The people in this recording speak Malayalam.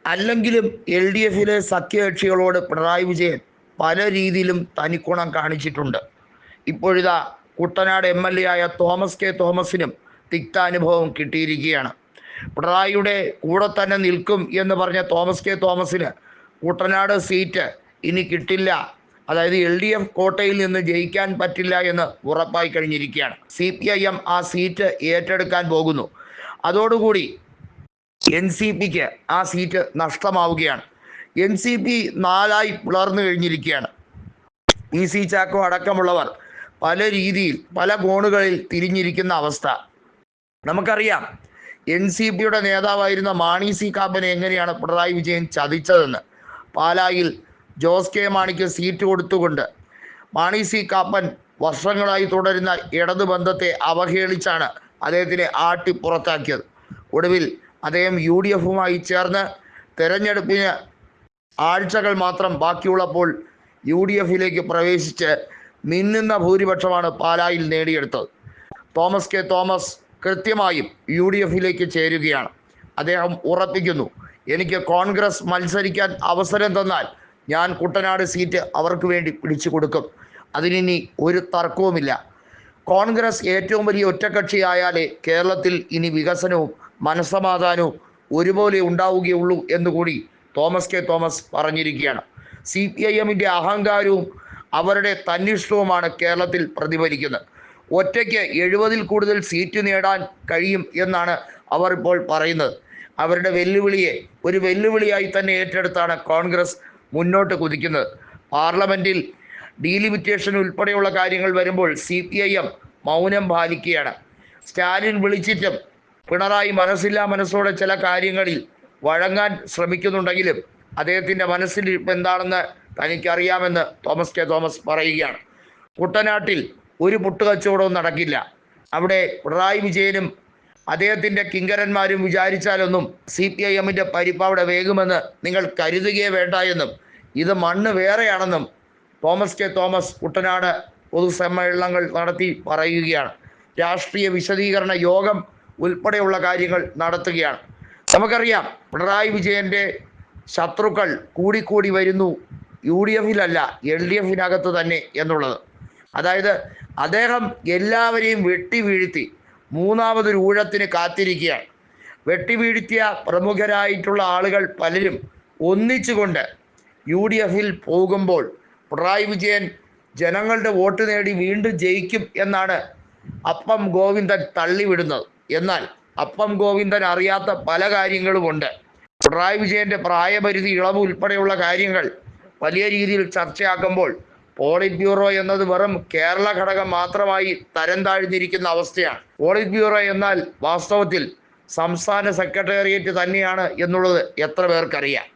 അല്ലെങ്കിലും എൽ ഡി എഫിലെ സഖ്യകക്ഷികളോട് പിണറായി വിജയൻ പല രീതിയിലും തനിക്കുണം കാണിച്ചിട്ടുണ്ട്. ഇപ്പോഴിതാ കുട്ടനാട് MLA ആയ തോമസ് കെ തോമസിനും തിക്താനുഭവം കിട്ടിയിരിക്കുകയാണ്. പിണറായിയുടെ കൂടെ തന്നെ നിൽക്കും എന്ന് പറഞ്ഞ തോമസ് കെ തോമസിന് കുട്ടനാട് സീറ്റ് ഇനി കിട്ടില്ല, അതായത് LDF കോട്ടയിൽ നിന്ന് ജയിക്കാൻ പറ്റില്ല എന്ന് ഉറപ്പായി കഴിഞ്ഞിരിക്കുകയാണ്. CPIM ആ സീറ്റ് ഏറ്റെടുക്കാൻ പോകുന്നു. അതോടുകൂടി NCPക്ക് ആ സീറ്റ് നഷ്ടമാവുകയാണ്. NCP 4 പിളർന്നു കഴിഞ്ഞിരിക്കുകയാണ്. PC ചാക്കോ അടക്കമുള്ളവർ പല രീതിയിൽ പല കോണുകളിൽ തിരിഞ്ഞിരിക്കുന്ന അവസ്ഥ നമുക്കറിയാം. NCPയുടെ നേതാവായിരുന്ന മാണി സി കാപ്പനെ എങ്ങനെയാണ് പിണറായി വിജയൻ ചതിച്ചതെന്ന്. പാലായിൽ ജോസ് കെ മാണിക്ക് സീറ്റ് കൊടുത്തുകൊണ്ട് മാണി സി കാപ്പൻ വർഷങ്ങളായി തുടരുന്ന ഇടതു ബന്ധത്തെ അവഹേളിച്ചാണ് അദ്ദേഹത്തിനെ ആട്ടി പുറത്താക്കിയത്. ഒടുവിൽ അദ്ദേഹം UDFുമായി ചേർന്ന് തെരഞ്ഞെടുപ്പിന് ആഴ്ചകൾ മാത്രം ബാക്കിയുള്ളപ്പോൾ UDFിലേക്ക് പ്രവേശിച്ച് മിന്നുന്ന ഭൂരിപക്ഷമാണ് പാലായിൽ നേടിയെടുത്തത്. തോമസ് കെ തോമസ് കൃത്യമായും UDFിലേക്ക് ചേരുകയാണ്. അദ്ദേഹം ഉറപ്പിക്കുന്നു, എനിക്ക് കോൺഗ്രസ് മത്സരിക്കാൻ അവസരം തന്നാൽ ഞാൻ കുട്ടനാട് സീറ്റ് അവർക്ക് വേണ്ടി പിടിച്ചു കൊടുക്കും. അതിനി ഒരു തർക്കവുമില്ല. കോൺഗ്രസ് ഏറ്റവും വലിയ ഒറ്റക്കക്ഷിയായാലേ കേരളത്തിൽ ഇനി വികസനവും മനസ്സമാധാനവും ഒരുപോലെ ഉണ്ടാവുകയുള്ളൂ എന്നുകൂടി തോമസ് കെ തോമസ് പറഞ്ഞിരിക്കുകയാണ്. CPIMൻ്റെ അഹങ്കാരവും അവരുടെ തന്നിഷ്ടവുമാണ് കേരളത്തിൽ പ്രതിഫലിക്കുന്നത്. ഒറ്റയ്ക്ക് 70-ൽ കൂടുതൽ സീറ്റ് നേടാൻ കഴിയും എന്നാണ് അവർ ഇപ്പോൾ പറയുന്നത്. അവരുടെ വെല്ലുവിളിയെ ഒരു വെല്ലുവിളിയായി തന്നെ ഏറ്റെടുത്താണ് കോൺഗ്രസ് മുന്നോട്ട് കുതിക്കുന്നത്. പാർലമെൻറ്റിൽ ഡീലിമിറ്റേഷൻ ഉൾപ്പെടെയുള്ള കാര്യങ്ങൾ വരുമ്പോൾ CPIM മൗനം പാലിക്കുകയാണ്. സ്റ്റാലിൻ വിളിച്ചിട്ടും പിണറായി മനസ്സില്ലാ മനസ്സോടെ ചില കാര്യങ്ങളിൽ വഴങ്ങാൻ ശ്രമിക്കുന്നുണ്ടെങ്കിലും അദ്ദേഹത്തിൻ്റെ മനസ്സിൽ എന്താണെന്ന് തനിക്കറിയാമെന്ന് തോമസ് കെ തോമസ് പറയുകയാണ്. കുട്ടനാട്ടിൽ ഒരു പുട്ടുകച്ചവടവും നടക്കില്ല. അവിടെ പിണറായി വിജയനും അദ്ദേഹത്തിൻ്റെ കിങ്കരന്മാരും വിചാരിച്ചാലൊന്നും CPIMൻ്റെ പരിപ്പ് അവിടെ വേകുമെന്ന് നിങ്ങൾ കരുതുകയേ വേണ്ട എന്നും ഇത് മണ്ണ് വേറെയാണെന്നും തോമസ് കെ തോമസ് കുട്ടനാട് പൊതുസമ്മേളനങ്ങൾ നടത്തി പറയുകയാണ്. രാഷ്ട്രീയ വിശദീകരണ യോഗം ഉൾപ്പെടെയുള്ള കാര്യങ്ങൾ നടത്തുകയാണ്. നമുക്കറിയാം പിണറായി വിജയൻ്റെ ശത്രുക്കൾ കൂടിക്കൂടി വരുന്നു, UDFിലല്ല LDFിനകത്ത് തന്നെ എന്നുള്ളത്. അതായത് അദ്ദേഹം എല്ലാവരെയും വെട്ടി വീഴ്ത്തി മൂന്നാമതൊരു ഊഴത്തിന് കാത്തിരിക്കുകയാണ്. വെട്ടി വീഴ്ത്തിയ പ്രമുഖരായിട്ടുള്ള ആളുകൾ പലരും ഒന്നിച്ചുകൊണ്ട് UDFിൽ പോകുമ്പോൾ പിണറായി വിജയൻ ജനങ്ങളുടെ വോട്ട് നേടി വീണ്ടും ജയിക്കും എന്നാണ് അപ്പം ഗോവിന്ദൻ തള്ളിവിടുന്നത്. എന്നാൽ അപ്പം ഗോവിന്ദൻ അറിയാത്ത പല കാര്യങ്ങളുമുണ്ട്. പിണറായി വിജയൻ്റെ പ്രായപരിധി ഇളവ് ഉൾപ്പെടെയുള്ള കാര്യങ്ങൾ വലിയ രീതിയിൽ ചർച്ചയാക്കുമ്പോൾ പോളിറ്റ് ബ്യൂറോ എന്നത് വെറും കേരള ഘടകം മാത്രമായി തരം താഴ്ന്നിരിക്കുന്ന അവസ്ഥയാണ്. പോളിറ്റ് ബ്യൂറോ എന്നാൽ വാസ്തവത്തിൽ സംസ്ഥാന സെക്രട്ടേറിയറ്റ് തന്നെയാണ് എന്നുള്ളത് എത്ര പേർക്കറിയാം.